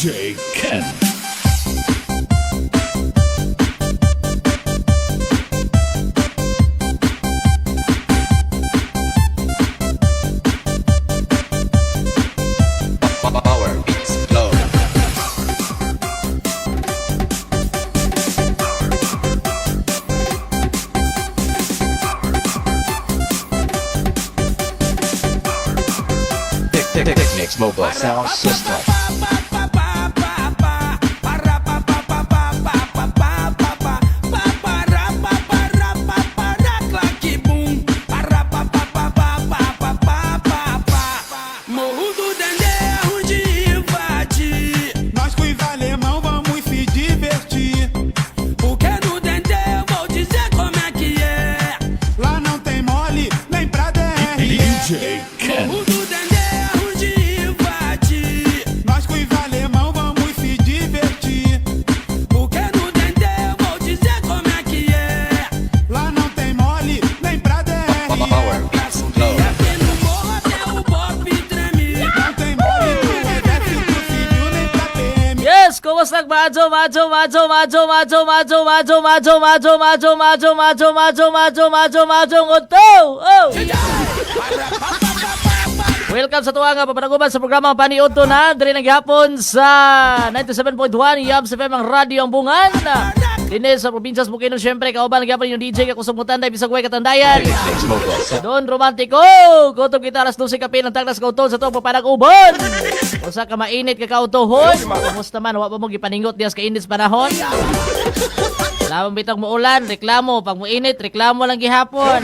DJ Ken. Power Beats Flow. Technics Mobile Sound System. Morro do Dendê é onde invadir. Nós com os alemão vamos se divertir. Porque no Dendê eu vou dizer como é que é. Lá não tem mole, nem pra DR. DJ Ken. Morro do Dendê é onde invadir. Nós com os alemão vamos se divertir. Porque no Dendê eu vou dizer como é que é. Lá não tem mole, nem pra DR. Power Beats Flow. Aqui no morro até o Bop treme. Não tem mole pro exército civil, nem pra PM. Yes, kumusta madjo ngudto. Oh. Welcome sa tuwa nga papanaguban sa programang Paniud to na diri naghapon sa 97.1 Yams FM ang radyo ang bungan. Dini sa probinsya sa Bukidnon, syempre kauban gyapon yung DJ ka kusumutan dai bisag way katandayan. Technics Mobile Sound. Don romantiko, kutob kita alas 12 kapin ang tagnas kauton sa tuwang papanag-ubon. Usa ka mainit ka kautohon. Kumusta man, wa pa mo gipaningot dias ka init sa panahon. Lamang bitang muulan, reklamo. Pag muinit, reklamo lang gihapon.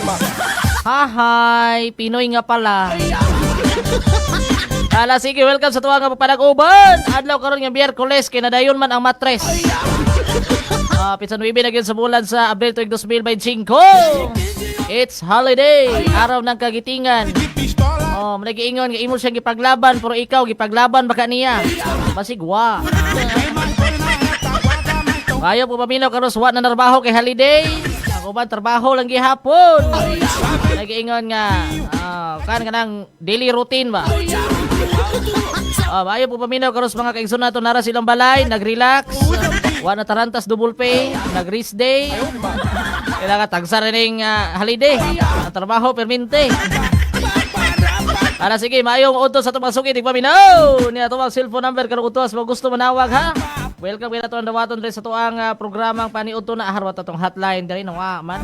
Hahay, Pinoy nga pala. Ala, sige, welcome sa tuwa nga papanag-uban. Adlaw karon nga Miyerkules, kay nadayon man ang matres. Pitsa 9 na gyud sa bulan sa Abril tuig 2025. It's holiday, araw ng kagitingan. Pistola, Managiingon nga imo siyang gipaglaban pero ikaw gipaglaban baka niya. Masigwa. Kayo po paminaw karon suwa na narbaho kay holiday. Ako ba trabaho lang gihapon. Nagiingon nga kan kanang daily routine ba. Ayo po paminaw karon sa mga kaigsoon nato nara silang balay, nag-relax. Wa na tarantas double pay, nag-rest day. Kailangan tagsa rin holiday. Ang trabaho permente. Ara sige, mayong utos sa itong masuki, tigpaminaw. Niya itong cellphone number, karong utos, mo gusto manawag ha. Welcome kita itong dawaton rin sa itong programang Paniud to na aharwat itong hotline. Dari nang man.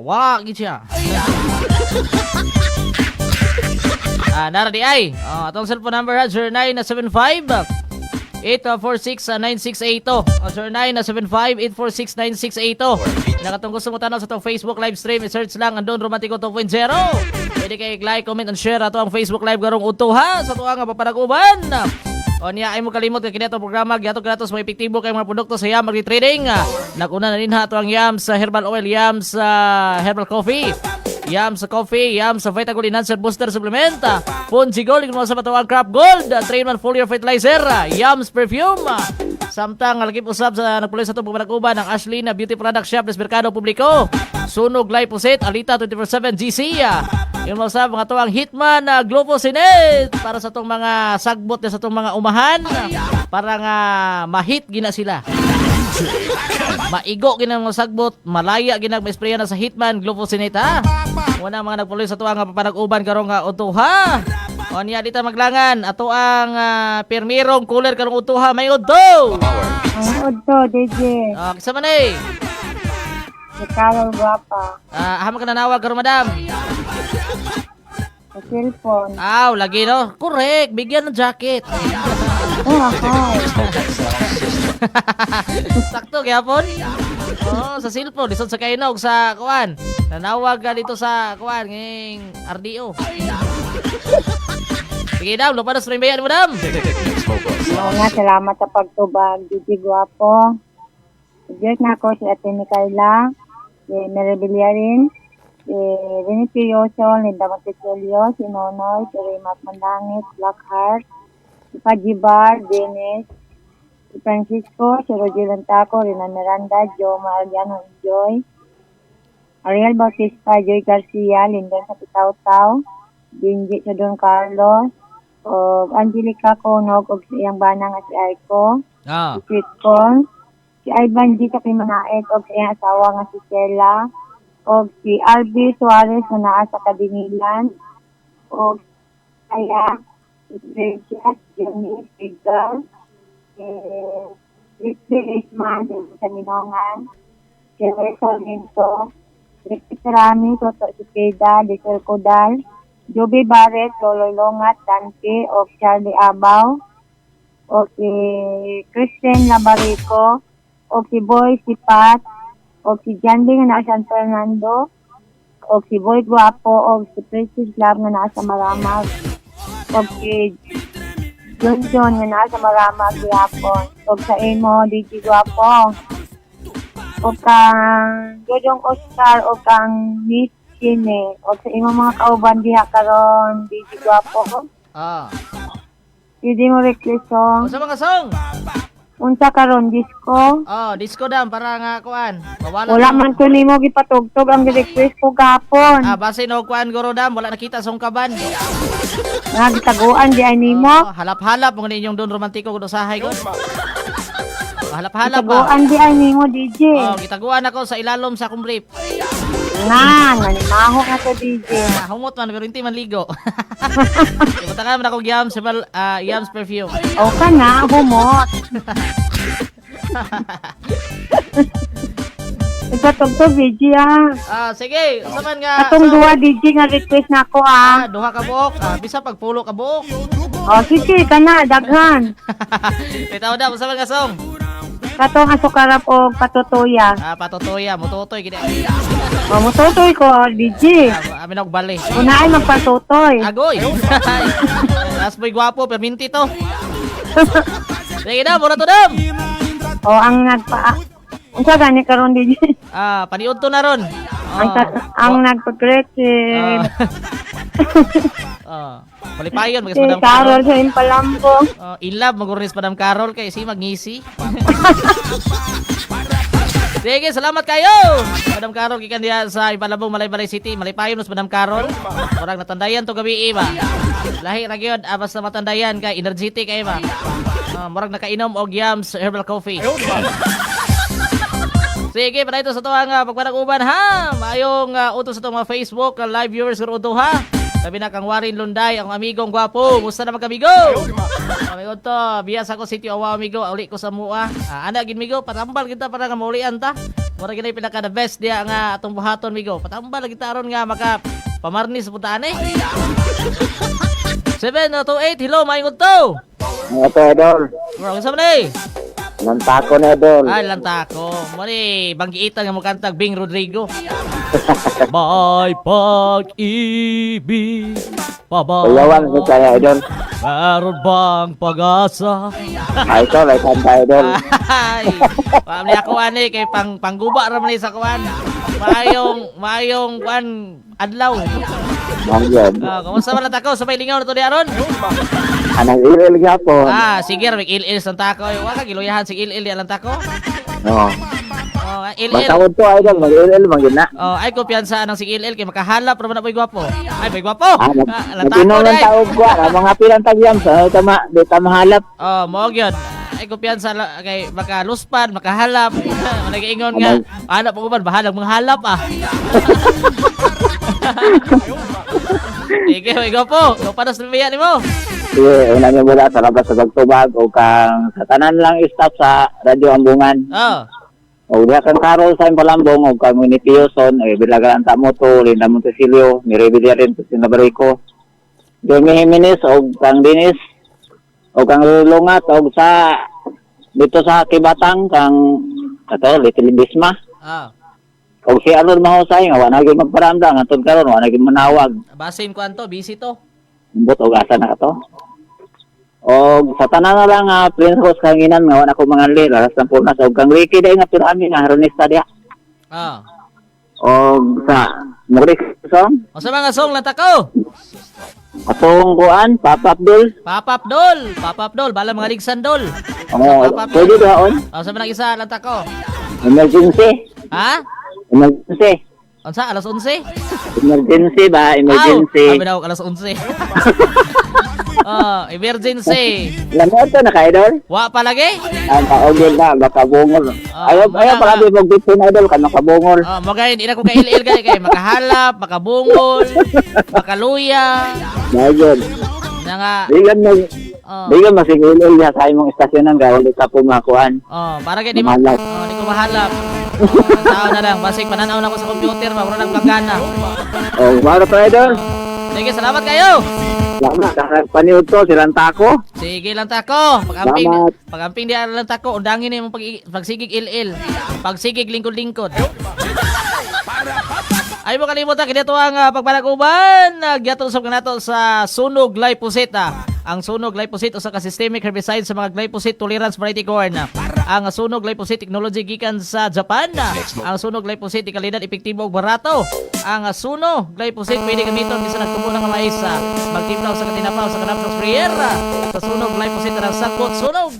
Wala gid siya. Nara di ay. Atong cellphone number ha 0975 846-9682 o 0975-846-9682. Nakatong gusto mo tanaw sa itong Facebook live stream, i-search lang ang Don Romantico 2.0. Pwede kayo like, comment, and share ato ang Facebook live garong uto ha sa tuwa nga papanag-uban. O niya ay mo kalimot ka kinetong programa gihatod kanatos mga epektibo kay mga produkto sa Yam Agri-Trading. Naguna na rin ha ato ang Yams Herbal Oil, Yams Herbal Coffee, Yams Coffee, Yams Vitagold Enhancer Booster Supplement, Ponzi Gold, kung sa patawag Crop Gold, 3-in-1 Foliar Fertilizer, Yams Perfume. Samtang alagip usab sa nagpuloy sa itong pamanag-uban ng Ashlina Beauty Product Shop des Mercado Publico, Sunog Glyphosate, Alita 24/7 GC. Yung mga sa mga tuwang Hitman Glufosinate para sa itong mga sagbot sa itong mga umahan para nga mahit gina sila. Maigo ginang mga sagbot, malaya ginang ma-sprayan na sa Hitman Glufosinate ha. Una mga nagpuloy sa tuwang nga papanag-uban karong uto ha. O niya dito maglangan ato ang permirong cooler karong uto ha. May udo. Udto, DJ. Kisa man eh. Si Carol Guapa. Hama ka nanawag karong madam. Sa cellphone. Lagi no. Correct. Bigyan ng jacket. Hi. Sakto gyapon. Sa cellphone lisod sa kainog sa kuan. Nanawag ka dito sa kuan nging RDO. Sige daw, lupa na stream bayan mo dam. Technics Mobile Sound. Oo nga, salamat sa pagtubag. DJ Guapo. Diyos na ako si Ate Micaela. Si Meribiliarin. Si Renny Curioso. Linda Montecilio. Si Nonoy. Si Raymat Mandangit. Blackheart. Si Pajibar. Dennis. Si Francisco. Si Roger Lantaco. Rina Miranda. Joe Mariano. Joy. Ariel Bautista, Joy Garcia, Lindon sa Pitaw-Taw, Benji sa Don Carlos, o Angelica Conog, o sa iyang bana nga si Aiko, Ah. si Sweet Corn, si Ivan G. sa Kimanaet, o sa iyang asawa nga si Stella, o si Albi Suarez na naa sa Kadinilan, o kaya si Precious, Jenny, Sigal, Ricky Isman, sa Minongan, si Rizal Minto, Ricky Rami, Toto Sipeda, Dicel Codal, Joby Barret, Loloy Longat, Dante, o Charlie Abaw, o si Christian Labarico, o si Boy Sipat, o si Jandy nga nasa San Fernando, o si Boy Guapo, o si Precious Love nga nasa Maramag, o si John nga nasa Maramag, Yapon, o sa imo, DJ Guapo, o kang Jojong Oscar, o kang Miss Chine, o sa imo mga kauban diha karon, DJ Guapo, Ah. hindi mo request song, Unsa mga song? unsa karon disco, Oh, disco dam para nga kuan. Mawala. wala man ko nimo gipatugtog ang request ko gapon, Ah, base no kuan guro dam, wala nakita song kaban. nagtaguan di ay nimo, Oh, halap-halap mo ninyong don romantiko kuno sahay ko. Halap-halap ba? taguan di ay nimo DJ, Oh, gitaguan ako sa ilalom sa akong brief. nga, nanimaho na to DJ, Ah, humot man pero hindi man ligo. Ibutangan man ako Yams, Yams perfume. o ka na, humot, ipatugtog DJ ah, Ah, sige. Unsa man nga? atong duwa DJ nga request na ako ah, Duha ka buok. Ah, bisa pagpulo ka buok. o sige ka na, daghan, Bitaw na, unsa man nga song? katong asukarap o patutuya, Ah, patutoya, mututoy gid. o mututoy ko DJ, Amin og bali. una ay magpatutoy, Agoy. As boy gwapo, perminti to. Sige na, mura to dam. o ang unsa gani karon DJ, Ah, paniud to na ron. ang nagpag-greeting, Ah, malipayon si magas Madam Carol Carol. sa Impalambong, In love magurnis Madam Carol kay si magngisi. Sige, salamat kayo. Madam Carol gikan diha sa Ibalabong, Malaybalay City. Malipayon mas Madam Carol. Murag natandayan to gabi ba. Lahi ra gyud basta matandayan kay energetic kay ba. Murag nakainom og Yams herbal coffee. Sige, para ito sa tuwang pagpanag-uban ha. Mayong utos sa itong mga Facebook live viewers kung uto ha. Sabi na kang Warin Lunday, ang amigong gwapo. Musta naman kamigo? Amigo to, biyas ako City Awa amigo. Uli ko sa mua. Ana gin migo, patambal kita para nga maulian ta. Mura gina pinaka the best dia nga atong buhaton migo. Patambal kita aron nga maka pamarnis puntaan eh. 728, hello, maingod to. Ito, Idol. Bro, sa man eh. Nantako na, Idol. Ay, lantako. Mali, banggiitan nga mo kantag Bing Rodrigo. May pag-ibig Kuyawan sa kaya, Idol. meron bang pag-asa? Ay, ito, like kanta, Idol. Ay, pamli ako ani kay pangguba ra man ni sa kuan. Mayong kuan adlaw. Mangyod. Kumusta man ako sa lingaw na to di aron? Anang ilil gapon. Sige, may il-il sa tako. Wa ka giluyahan si il-il di alang tako. Oo. Oh, il-il. Masawod to, Idol. Mag-ilil, mangyod na. Oh, ay kumpiyansa ng si il-il kay makahalap ra man na boy gwapo. Ay, boy gwapo. Lantako Nagpinong ng dai. taog ko. Mga pilang tagyam. Sa di ta mahalap. Oh, mo gyud. Ay kumpiyansa kay makaluspad, makahalap. Nag-iingon nga, anak po ba bahalag manghalap ah. Sige, boy gwapo. Go para sa biya nimo. Sige, una niyo mula sa labas sa pagtubag o kang sa tanan lang stop sa Radyo Ambungan. Oh. O diha kang Carol sa Impalambong o kang Munipioson, bilagan ta mo to, Linda Montesilio, Mirebilia rin to Sinabarico. Johnny Jimenez o kang Dinis o kang Lulungat o sa dito sa Kibatang kang Little Bisma. Ah. O si Arnold Mahusay nga wala naging magparamdam atong karon wala naging manawag. Basin ko anto, busy to. Imbot og asa na to. Og sa tanan na lang Prince Rose kanginan nga wala ko manganli laras ng purnas og kang Ricky day nga pirami nga haronista diha. Ah. Og sa Murik song O sa mga song lang tako. atong kuan Papa Abdul. Papa Abdul, bala mga ligsan dol. Pwede daon O sa mga isa lang tako. emergency. Ha? Emergency. Unsa alas 11? Emergency ba? Emergency. Sabi daw alas 11. Emergency. Lamot to na ka, idol? Wa pa lagi? Ang kaugil na, makabungol. Ayaw mga- pala di mag-bitin, idol, ka makabungol. Magay di na ko kail-il kay makahalap, makabungol, makaluya. Ayun. Na nga. Bigan mo, Oh. bigan masigilil niya sa imong istasyonan ka, ulit ka pumakuan. Para kay di mo. Mahalap. Di ko mahalap. Tao na lang, basig pananaw na ko sa computer, mura nagpagana. Oh, para pa, idol. Sige, salamat kayo. Salamat, paniud to, silang tako. Sige lang tako. Pagamping Salamat. pagamping di lang tako, undangin ni mo pagsigig il-il. Pagsigig lingkod-lingkod. Ay mo kalimutan kini ang pagpanaguban. Gyatong nato sa sunog glyphosate. Ang sunog glyphosate usa ka systemic herbicide sa mga glyphosate tolerance variety corn. Ang sunog glyphosate technology gikan sa Japan. Ang sunog glyphosate kalidad, epektibo ug barato. Ang sunog glyphosate pwede gamiton bisan nagtubo ng mais. Magtimplaw sa katinapaw sa kanap ng sprayer. Sa sunog glyphosate ra sakot sunog.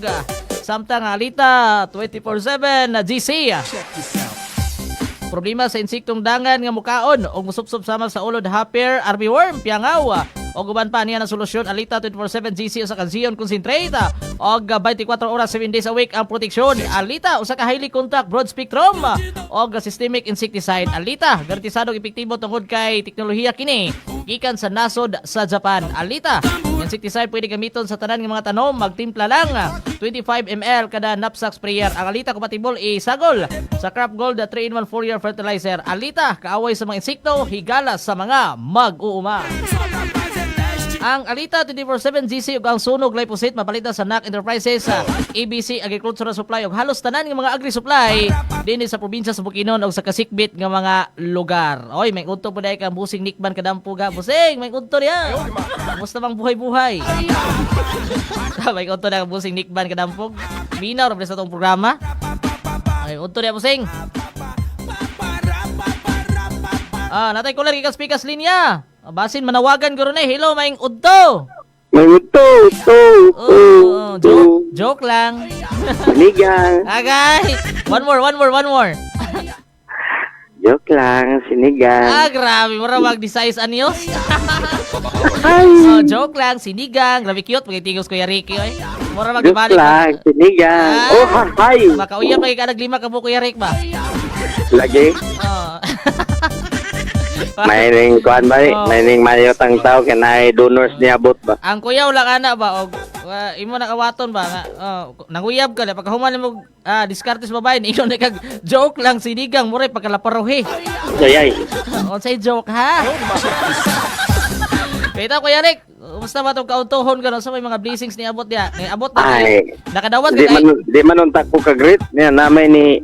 Samtang alita 24/7 GC. Problema sa insektong dangan nga mukaon o musupsup sama sa ulod hopper, armyworm, piangaw. O guban pa niya na solusyon alita 24/7 GC usa ka Zion concentrate og 24 oras 7 days a week ang proteksyon. Alita usa ka highly contact broad spectrum og systemic insecticide. Alita garantisado epektibo tungod kay teknolohiya kini gikan sa nasod sa Japan. Alita insecticide pwede gamiton sa tanan nga mga tanom, magtimpla lang 25 ml kada knapsack sprayer. Ang Alita compatible isagol sa Crop Gold 3-in-1 4-year fertilizer. Alita kaaway sa mga insekto, higala sa mga mag-uuma. Ang Alita 24/7 GC ug ang sunog glyphosate mapalitan sa NAC Enterprises sa ABC Agricultural Supply ug halos tanan nga mga agri-supply dinhi sa probinsya sa Bukidnon ug sa kasikbit nga mga lugar. Oy, may udto po dai ka busing nikban kadampo ga. Busing, may udto diha. Musta bang buhay-buhay? May udto na busing nikban kadampo. Minaw ra sa tong programa. Ay udto diha busing. Natay ko lang ikas pikas linya. Basin manawagan ko ron hello, maing udto. May uto. Joke lang. Sinigang. Agay. One more. Joke lang, sinigang. Grabe. Mura mag-desize anyos. Joke lang. Sinigang. Grabe cute. Pagkitigos ko ya Ricky. Oy. Mura mag-ibalik. sinigang. Hi. Makauyap lagi ka naglima ka po Kuya Rick ba? Lagi. Mayroong kuan ba? Mayroong mayotang tao kanay donors niabot ba? Ang kuya wala ana ba og imo nakawaton ba nga nanguyab ka na pagkahuman mo diskartes babae ingon na kag joke lang sinigang mure pagkalaparuhi. Ayay. Unsay joke ha? Kita Kuya Rick, basta ba itong kautuhon ka sa may mga blessings ni abot niya? Abot na kayo. Nakadawat ka Di man untak ko ka great. Niya namay ni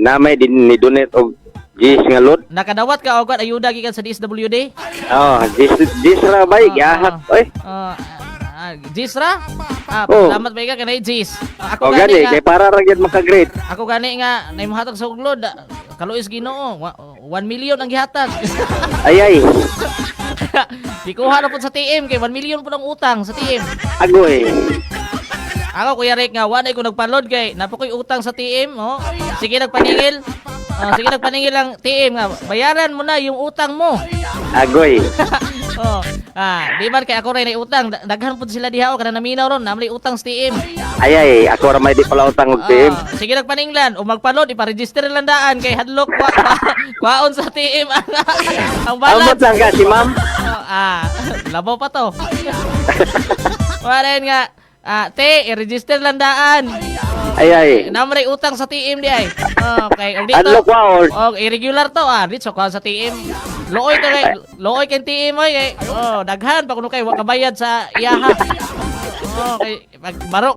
namay din ni donate og Gis nga lod. Nakadawat ka og ayuda gikan sa DSWD? Gis ra bay gahat oy. Gis ra? Salamat ba ka kanay Gis. Ako gani kay para ra gyud maka-great. Ako gani nga naimuhatag sa uglod. Kaluis Ginoo, 1 million ang gihatag. Ayay. Di kuha na po sa TM kay 1 million po ng utang sa TM. Agoy. Ako Kuya Rick nga wanay ko nagpanload kay napokoy utang sa TM, Sige nagpaningil. Sige nagpaningil ang TM nga. Bayaran mo na yung utang mo. Agoy. Di man kay ako rin ay utang. Daghan po sila diha kada naminaw ron namli utang sa TM. Ayay, ako ra may di pala utang og team. Sige nagpaninglan o magpa-load ipa-register lang daan kay hadlok kwaon sa TM ang balance. Amot lang ka si ma'am. Labaw pa to. Waren nga te, i-register lang daan. Ayay. Namray utang sa TM di ay. Okay, og dito. Adlo kwaon. Og irregular to dito kwa sa TM. Looy kay TM oy kay. Daghan pa kuno kay wa kabayad sa iyaha. Okay, baro